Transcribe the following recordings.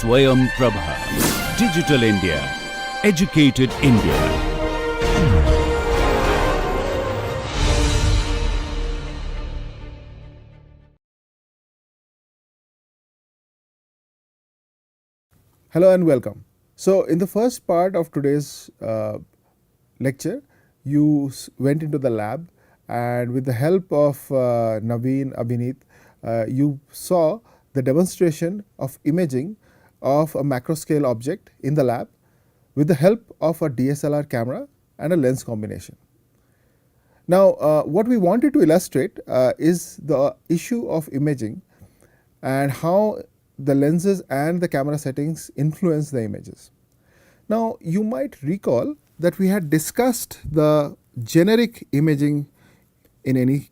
SwayamPrabha. Digital India. Educated India. Hello and welcome. So in the first part of today's lecture, you went into the lab, and with the help of Naveen, Abhineet, you saw the demonstration of imaging of a macro scale object in the lab with the help of a DSLR camera and a lens combination. Now what we wanted to illustrate is the issue of imaging and how the lenses and the camera settings influence the images. Now you might recall that we had discussed the generic imaging in any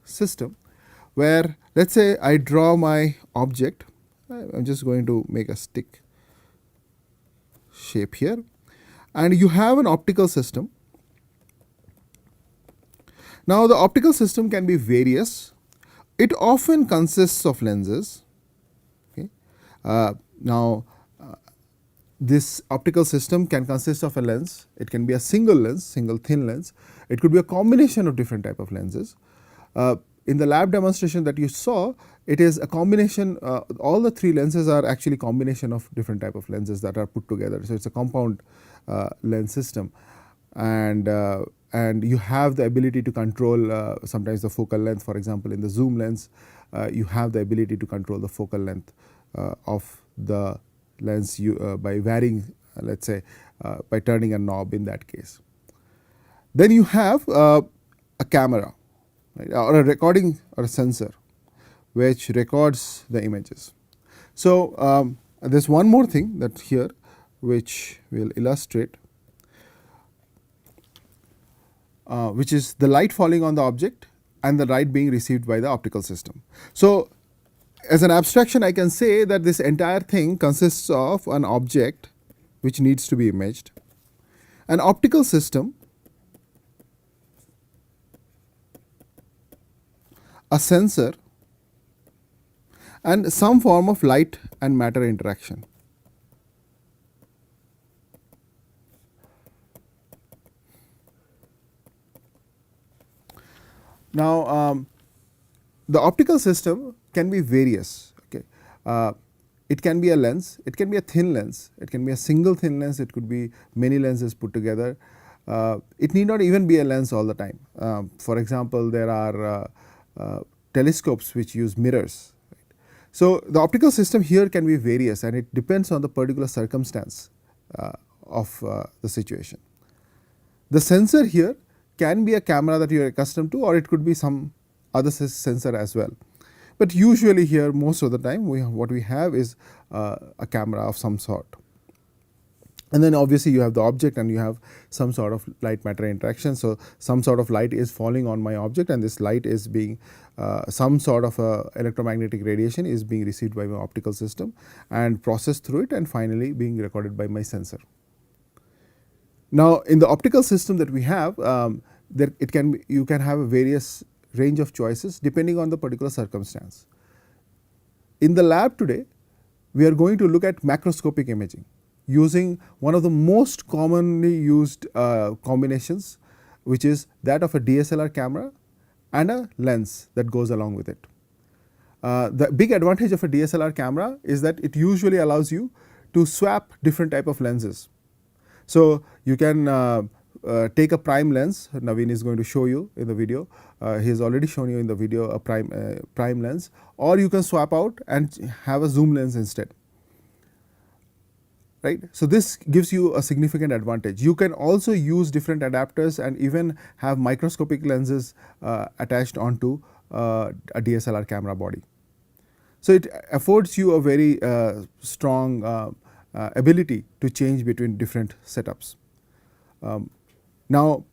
system, where let's say I draw my object. I'm just going to make a stick shape here, and you have an optical system. Now the optical system can be various. It often consists of lenses. This optical system can consist of a lens. It can be a single lens, single thin lens. It could be a combination of different type of lenses. In the lab demonstration that you saw, it is a combination. All the three lenses are actually combination of different type of lenses that are put together. So it's a compound lens system, and you have the ability to control sometimes the focal length. For example, in the zoom lens, you have the ability to control the focal length of the lens by varying, let's say, by turning a knob in that case. Then you have a camera, right, or a recording or a sensor which records the images. So there's one more thing that here which will illustrate, which is the light falling on the object and the light being received by the optical system. So as an abstraction, I can say that this entire thing consists of an object which needs to be imaged, an optical system, a sensor, and some form of light and matter interaction. Now the optical system can be various. Okay, it can be a lens, it can be a thin lens, it can be a single thin lens, it could be many lenses put together. It need not even be a lens all the time. For example, there are telescopes which use mirrors. Right? So the optical system here can be various, and it depends on the particular circumstance of the situation. The sensor here can be a camera that you are accustomed to, or it could be some other sensor as well. But usually here, most of the time, what we have is a camera of some sort. And then obviously you have the object, and you have some sort of light matter interaction. So some sort of light is falling on my object, and this light is being some sort of electromagnetic radiation is being received by my optical system and processed through it, and finally being recorded by my sensor. Now in the optical system that we have, you can have a various range of choices depending on the particular circumstance. In the lab today, we are going to look at macroscopic imaging using one of the most commonly used combinations, which is that of a DSLR camera and a lens that goes along with it. The big advantage of a DSLR camera is that it usually allows you to swap different type of lenses. So you can take a prime lens. Naveen is going to show you in the video. He has already shown you in the video a prime lens, or you can swap out and have a zoom lens instead. Right? So this gives you a significant advantage. You can also use different adapters and even have microscopic lenses attached onto a DSLR camera body. So it affords you a very strong ability to change between different setups. Now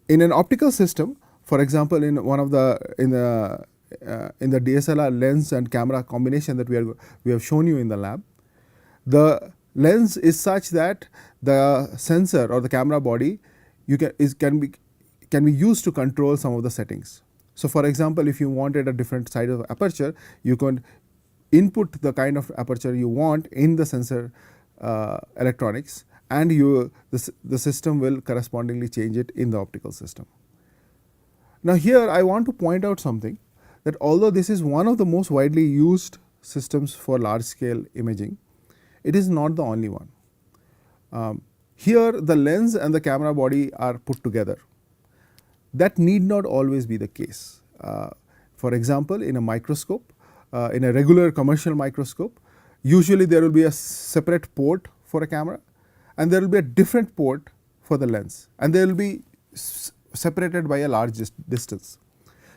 in an optical system, for example, in the DSLR lens and camera combination that we have shown you in the lab, the lens is such that the sensor or the camera body can be used to control some of the settings. So for example, if you wanted a different size of aperture, you can input the kind of aperture you want in the sensor electronics, and the system will correspondingly change it in the optical system. Now here I want to point out something, that although this is one of the most widely used systems for large scale imaging, it is not the only one. Here the lens and the camera body are put together. That need not always be the case. For example, in a microscope, in a regular commercial microscope, usually there will be a separate port for a camera and there will be a different port for the lens, and they will be separated by a large distance.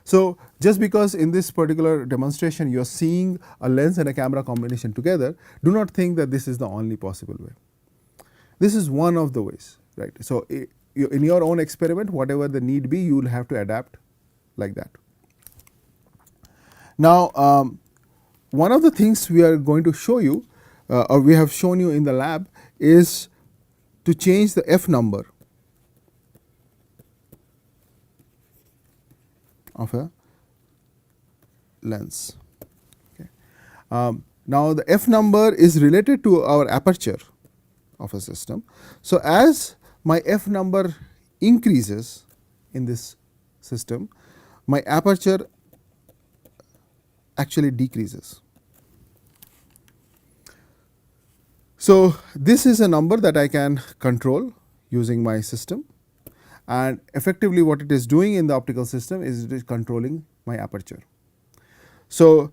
So just because in this particular demonstration you are seeing a lens and a camera combination together, do not think that this is the only possible way. This is one of the ways, right. So in your own experiment, whatever the need be, you will have to adapt like that. Now one of the things we are going to show you, or we have shown you in the lab, is to change the f number of a lens. Okay. Now the f number is related to our aperture of a system. So as my f number increases in this system, my aperture actually decreases. So this is a number that I can control using my system, and effectively what it is doing in the optical system is it is controlling my aperture. So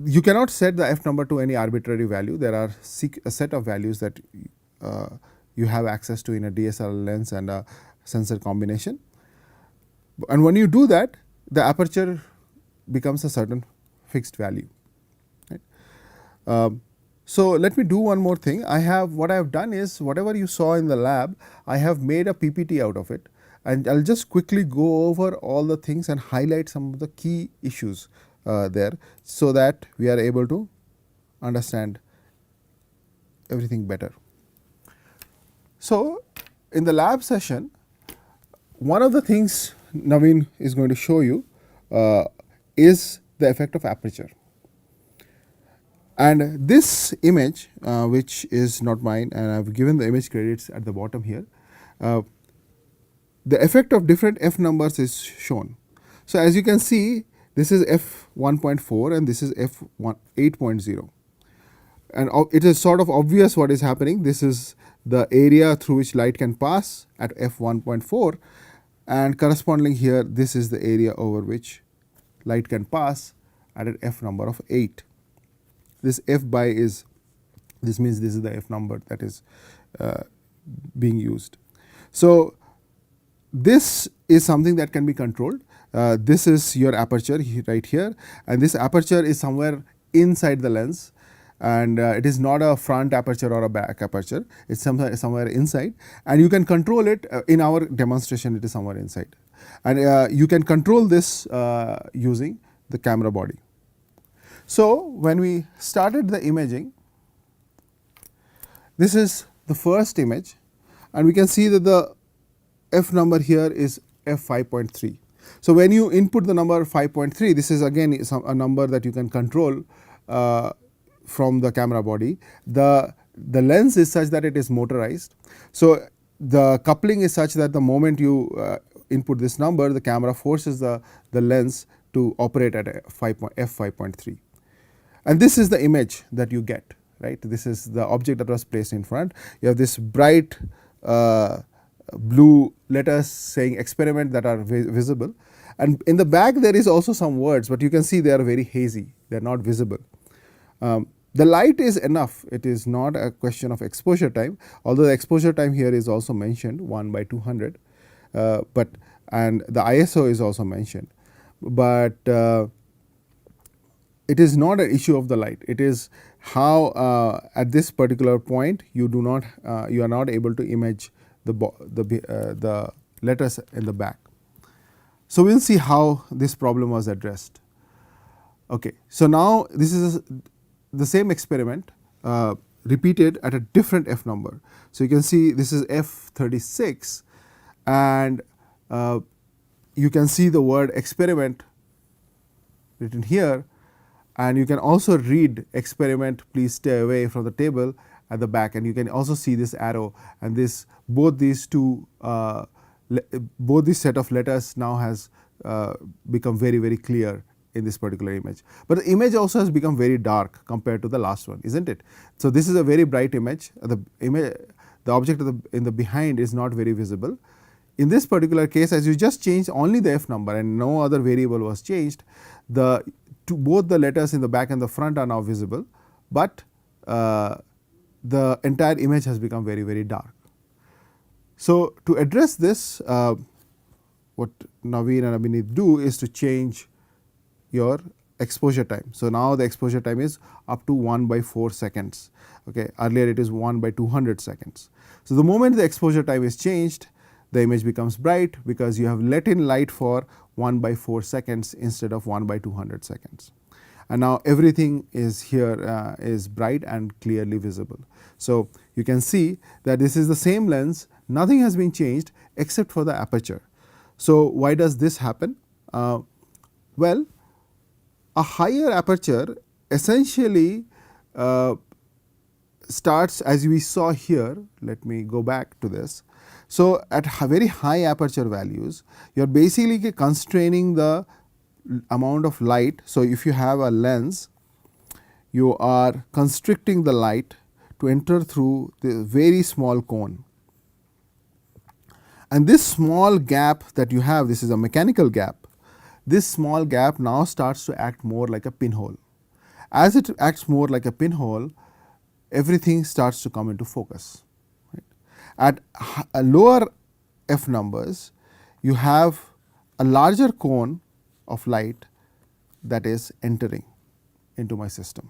you cannot set the f number to any arbitrary value. There are a set of values that you have access to in a DSLR lens and a sensor combination, and when you do that, the aperture becomes a certain fixed value, right. So let me do one more thing. What I have done is, whatever you saw in the lab, I have made a PPT out of it, and I'll just quickly go over all the things and highlight some of the key issues there, so that we are able to understand everything better. So in the lab session, one of the things Naveen is going to show you is the effect of aperture. And this image, which is not mine, and I have given the image credits at the bottom here, the effect of different f numbers is shown. So as you can see, this is f 1.4 and this is f 8.0, and it is sort of obvious what is happening. This is the area through which light can pass at f 1.4, and corresponding here, this is the area over which light can pass at an f number of 8. This f by this means this is the f number that is being used. So this is something that can be controlled. This is your aperture right here, and this aperture is somewhere inside the lens, and it is not a front aperture or a back aperture. It's somewhere inside, and you can control it. In our demonstration, it is somewhere inside, and you can control this using the camera body. So when we started the imaging, this is the first image, and we can see that the f number here is f 5.3. So when you input the number 5.3, this is again a number that you can control from the camera body. The lens is such that it is motorized. So the coupling is such that the moment you input this number, the camera forces the lens to operate at f 5.3. And this is the image that you get, right. This is the object that was placed in front. You have this bright blue letters saying experiment that are visible, and in the back there is also some words, but you can see they are very hazy, they are not visible. The light is enough. It is not a question of exposure time, although the exposure time here is also mentioned 1/200, and the ISO is also mentioned, but it is not an issue of the light. It is how at this particular point you are not able to image the letters in the back. So we will see how this problem was addressed. Okay, so now this is the same experiment repeated at a different f number. So you can see this is f 36, and you can see the word experiment written here, and you can also read experiment please stay away from the table at the back, and you can also see this arrow, and this both these two both this set of letters now has become very clear in this particular image. But the image also has become very dark compared to the last one, isn't it? So this is a very bright image. The object in the behind is not very visible. In this particular case, as you just changed only the f number and no other variable was changed, both the letters in the back and the front are now visible, but the entire image has become very dark. So to address this, what Naveen and Abhinit do is to change your exposure time. So now the exposure time is up to 1/4 seconds. Okay, earlier it is 1/200 seconds. So the moment the exposure time is changed, the image becomes bright because you have let in light for 1/4 seconds instead of 1/200 seconds. And now everything is here is bright and clearly visible. So you can see that this is the same lens, nothing has been changed except for the aperture. So why does this happen? Well, a higher aperture essentially starts, as we saw here. Let me go back to this. So at very high aperture values, you are basically constraining the amount of light. So if you have a lens, you are constricting the light to enter through the very small cone. And this small gap that you have, this is a mechanical gap. This small gap now starts to act more like a pinhole. As it acts more like a pinhole, everything starts to come into focus. Right? At lower f numbers, you have a larger cone of light that is entering into my system.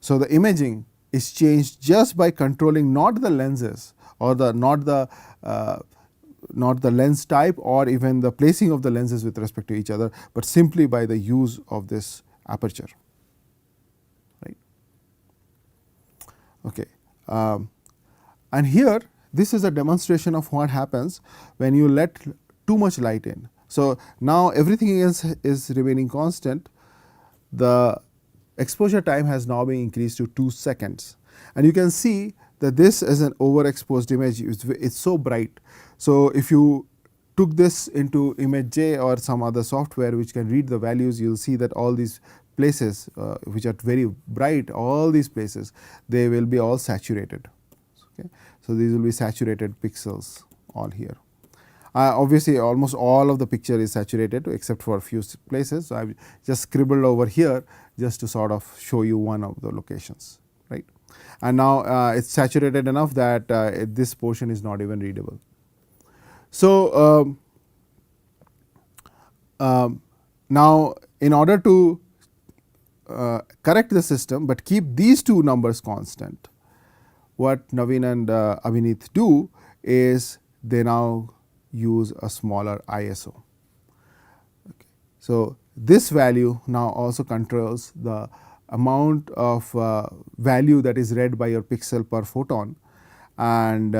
So the imaging is changed just by controlling not the lenses or not the lens type or even the placing of the lenses with respect to each other, but simply by the use of this aperture. Right? Okay. And here this is a demonstration of what happens when you let too much light in. So now everything else is remaining constant. The exposure time has now been increased to 2 seconds, and you can see that this is an overexposed image. It's so bright. So if you took this into image J or some other software which can read the values, you'll see that all these places which are very bright, all these places, they will be all saturated. Okay. So these will be saturated pixels all here. Obviously almost all of the picture is saturated except for a few places. So I've just scribbled over here just to sort of show you one of the locations, right. And now it's saturated enough that this portion is not even readable. So now in order to correct the system but keep these two numbers constant, what Naveen and Abhinit do is they now use a smaller ISO. Okay. So this value now also controls the amount of value that is read by your pixel per photon, and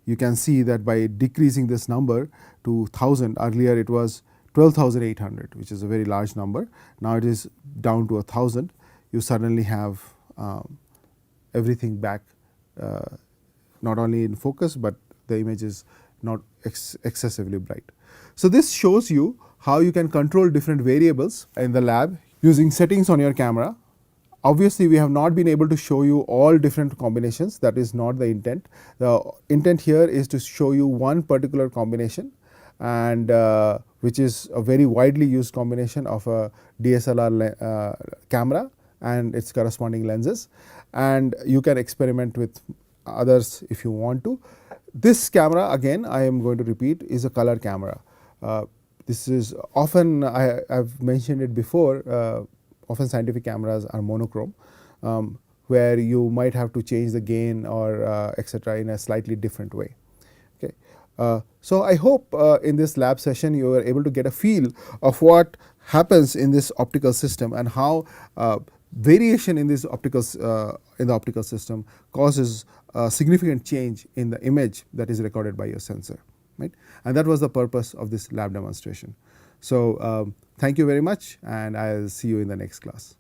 you can see that by decreasing this number to 1000, earlier it was 12,800, which is a very large number. Now it is down to 1000. You suddenly have everything back not only in focus, but the image is not excessively bright. So this shows you how you can control different variables in the lab using settings on your camera. Obviously, we have not been able to show you all different combinations. That is not the intent. The intent here is to show you one particular combination, and which is a very widely used combination of a DSLR camera and its corresponding lenses, and you can experiment with others if you want to. This camera, again I am going to repeat, is a color camera. This is often, I have mentioned it before, often scientific cameras are monochrome, where you might have to change the gain or etc. in a slightly different way. Okay. So I hope in this lab session you were able to get a feel of what happens in this optical system and how variation in this optical system causes a significant change in the image that is recorded by your sensor, right? And that was the purpose of this lab demonstration. So thank you very much, and I'll see you in the next class.